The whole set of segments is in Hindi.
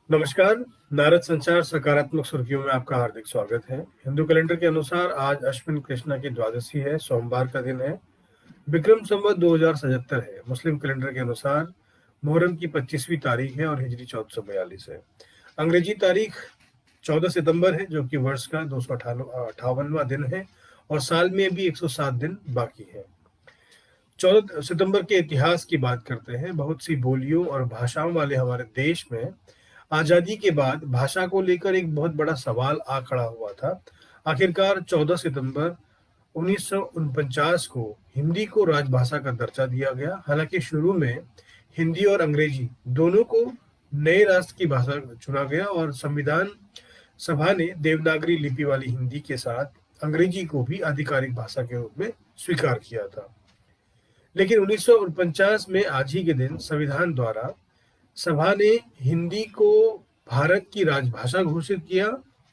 नमस्कार। नारद संचार सकारात्मक सुर्खियों में आपका हार्दिक स्वागत है। हिंदू कैलेंडर के अनुसार आज अश्विन कृष्णा की द्वादशी है, सोमवार का दिन है। विक्रम संवत 2077 है। मुस्लिम कैलेंडर के अनुसार मुहर्रम की 25वीं तारीख है और हिजरी 1442 है। अंग्रेजी तारीख 14 सितंबर है, जो कि वर्ष का 258वां दिन है और साल में भी 107 दिन बाकी है। 14 सितंबर के इतिहास की बात करते हैं। बहुत सी बोलियों और भाषाओं वाले हमारे देश में आजादी के बाद भाषा को लेकर एक बहुत बड़ा सवाल आ खड़ा हुआ था। आखिरकार 14 सितंबर 1949 को हिंदी को राजभाषा का दर्जा दिया गया। हालांकि शुरू में हिंदी और अंग्रेजी दोनों को नए राष्ट्र की भाषा चुना गया और संविधान सभा ने देवनागरी लिपि वाली हिंदी के साथ अंग्रेजी को भी आधिकारिक भाषा के रूप में स्वीकार किया था। लेकिन 1949 में आज ही के दिन संविधान द्वारा सभा ने हिंदी को भारत की राजभाषा घोषित किया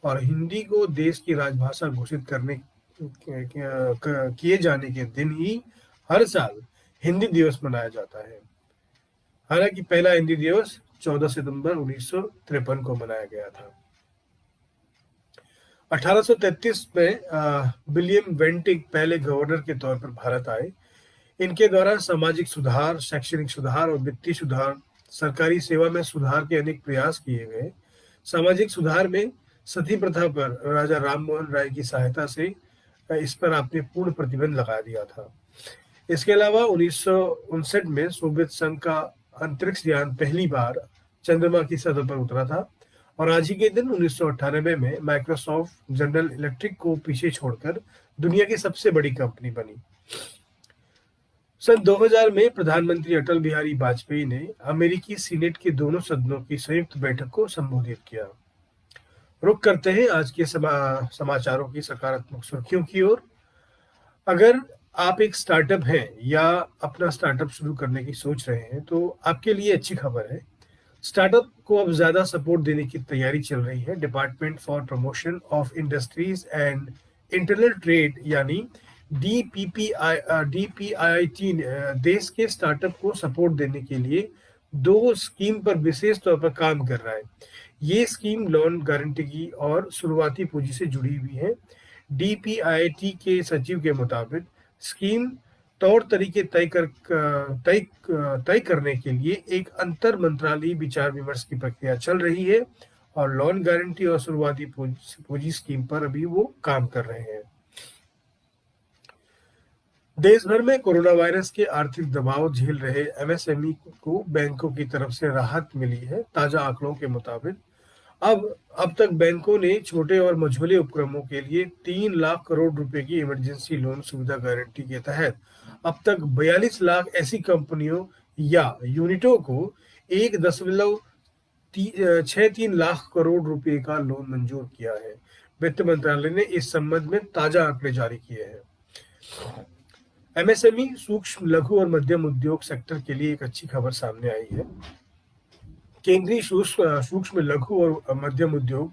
और हिंदी को देश की राजभाषा घोषित करने किए जाने के दिन ही हर साल हिंदी दिवस मनाया जाता है। हालांकि पहला हिंदी दिवस 14 सितंबर 1953 को मनाया गया था। 1833 में विलियम बेंटिक पहले गवर्नर के तौर पर भारत आए। इनके द्वारा सामाजिक सुधार, शैक्षणिक सुधार और वित्तीय सुधार, सरकारी सेवा में सुधार के अनेक प्रयास किए गए। सामाजिक सुधार में सती प्रथा पर राजा राममोहन राय की सहायता से इस पर आपने पूर्ण प्रतिबंध लगा दिया था। इसके अलावा 1959 में सोवियत संघ का अंतरिक्ष यान पहली बार चंद्रमा की सतह पर उतरा था और आज ही के दिन 1998 में माइक्रोसॉफ्ट जनरल इलेक्ट्रिक को पीछे छोड़कर दुनिया की सबसे बड़ी कंपनी बनी। सन 2000 में प्रधानमंत्री अटल बिहारी वाजपेयी ने अमेरिकी सीनेट के दोनों सदनों की संयुक्त बैठक को संबोधित किया। रुक करते हैं आज के समाचारों की सकारात्मक सुर्खियों की ओर। अगर आप एक स्टार्टअप हैं या अपना स्टार्टअप शुरू करने की सोच रहे हैं तो आपके लिए अच्छी खबर है। स्टार्टअप को अब ज्यादा सपोर्ट देने की तैयारी चल रही है। Department for promotion of industries and internal trade यानी डीपीआईटी देश के स्टार्टअप को सपोर्ट देने के लिए दो स्कीम पर विशेष तौर पर काम कर रहा है। ये स्कीम लोन गारंटी की और शुरुआती पूंजी से जुड़ी हुई है। डीपीआईटी के सचिव के मुताबिक स्कीम तौर तरीके तय करने के लिए एक अंतर मंत्रालयी विचार विमर्श की प्रक्रिया चल रही है और लोन गारंटी और शुरुआती पूंजी स्कीम पर अभी वो काम कर रहे हैं। देश भर में कोरोना वायरस के आर्थिक दबाव झेल रहे एमएसएमई को बैंकों की तरफ से राहत मिली है। ताजा आंकड़ों के मुताबिक अब तक बैंकों ने छोटे और मझोले उपक्रमों के लिए 3 लाख करोड़ रुपए की इमरजेंसी लोन सुविधा गारंटी के तहत अब तक 42 लाख ऐसी कंपनियों या यूनिटों को 1.63 लाख करोड़ रुपए का लोन मंजूर किया है। वित्त मंत्रालय ने इस संबंध में ताजा आंकड़े जारी किए हैं। एमएसएमई सूक्ष्म लघु और मध्यम उद्योग सेक्टर के लिए एक अच्छी खबर सामने आई है। केंद्रीय सूक्ष्म लघु और मध्यम उद्योग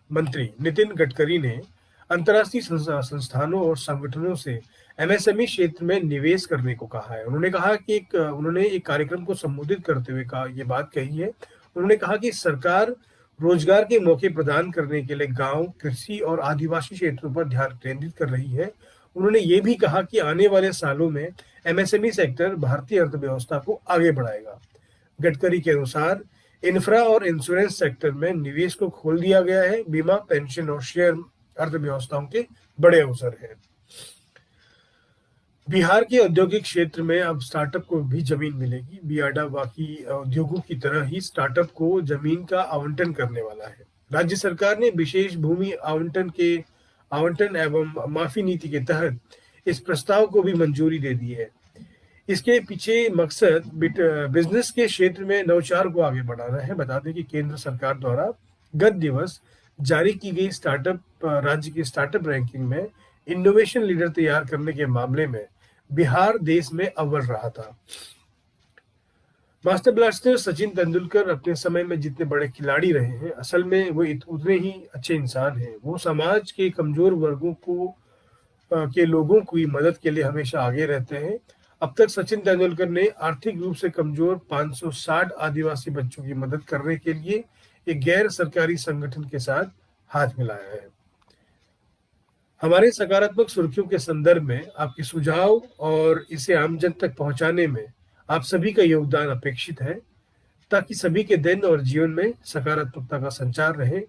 मंत्री नितिन गडकरी ने अंतर्राष्ट्रीय संस्थानों और संगठनों से एमएसएमई क्षेत्र में निवेश करने को कहा है। उन्होंने कहा कि उन्होंने एक कार्यक्रम को संबोधित करते हुए ये बात कही है। उन्होंने कहा कि सरकार रोजगार के मौके प्रदान करने के लिए गांव, कृषि और आदिवासी क्षेत्रों पर ध्यान केंद्रित कर रही है। उन्होंने ये भी कहा कि आने वाले सालों में एमएसएमई सेक्टर भारतीय अर्थव्यवस्था को आगे बढ़ाएगा। गडकरी के अनुसार इंफ्रा और इंश्योरेंस सेक्टर में निवेश को खोल दिया गया है। बीमा, पेंशन और शेयर अर्थव्यवस्थाओं के बड़े अवसर हैं। बिहार के औद्योगिक क्षेत्र में अब स्टार्टअप को भी जमीन मिलेगी। बियाडा बाकी उद्योगों की तरह ही स्टार्टअप को जमीन का आवंटन करने वाला है। राज्य सरकार ने विशेष भूमि आवंटन एवं माफी नीति के तहत इस प्रस्ताव को भी मंजूरी दे दी है। इसके पीछे मकसद बिजनेस के क्षेत्र में नवाचार को आगे बढ़ाना है। बता दें कि केंद्र सरकार द्वारा गत दिवस जारी की गई राज्य की स्टार्टअप रैंकिंग में इनोवेशन लीडर तैयार करने के मामले में बिहार देश में अव्वल रहा था। मास्टर ब्लास्टर सचिन तेंदुलकर अपने समय में जितने बड़े खिलाड़ी रहे हैं, असल में वो उतने ही अच्छे इंसान हैं। वो समाज के कमजोर वर्गों के लोगों की मदद के लिए हमेशा आगे रहते हैं। अब तक सचिन तेंदुलकर ने आर्थिक रूप से कमजोर 560 आदिवासी बच्चों की मदद करने के लिए एक गैर सरकारी संगठन के साथ हाथ मिलाया है। हमारे सकारात्मक सुर्खियों के संदर्भ में आपके सुझाव और इसे आम जन तक पहुंचाने में आप सभी का योगदान अपेक्षित है, ताकि सभी के दिन और जीवन में सकारात्मकता का संचार रहे।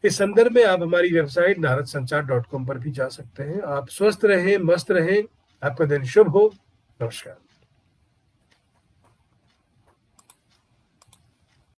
इस संदर्भ में आप हमारी वेबसाइट naradsanchar.com पर भी जा सकते हैं। आप स्वस्थ रहें, मस्त रहें, आपका दिन शुभ हो। नमस्कार।